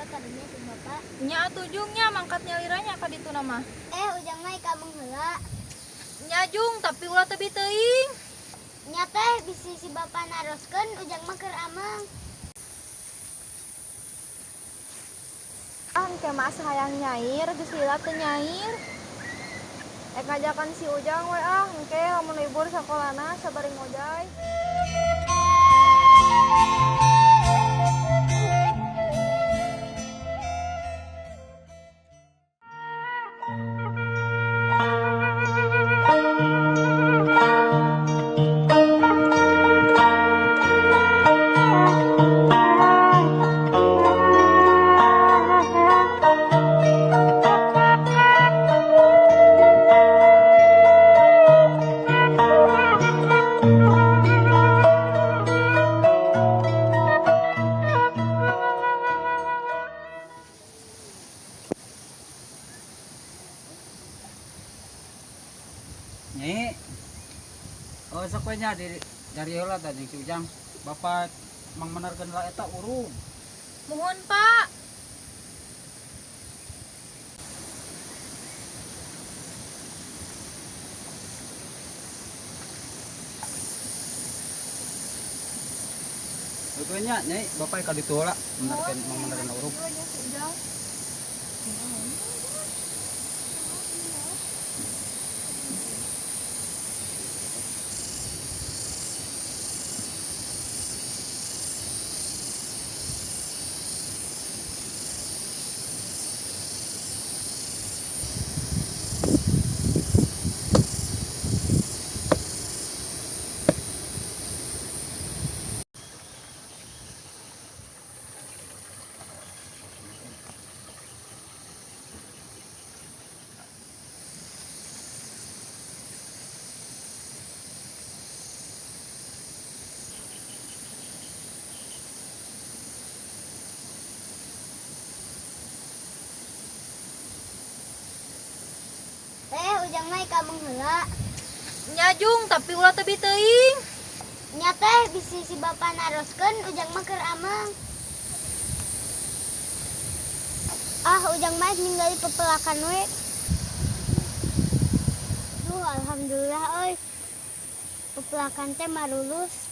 karunya si bapak. Nya atujungnya mangkat nyaliranya ka ditu nama. Ujang mah ka heula. Nya jung tapi ulah teu bi teuing. Nya teh bisi si bapak naroskeun ujang mah keur ameng. Ke mas hayang nyair geus lila teu nyair. Ngajakan si Ujang we engke lamun libur sakolana sabari ngojay. Nyi, sok we nya dari heula tadi si Ujang. Bapak mang menarkeun la eta urung. Mohon Pak. Itu nya Nyi, bapak ka ditu heula menarkeun mang menarkeun urung. Ujang. Ujang mah ka heula. Nya jung tapi ulah teu bi teuing. Nya teh bisi si bapak naroskeun ujang mah keur ameng. Ujang mah ninggali pepelakan we. Duh alhamdulillah euy. Pepelakan teh mah lulus.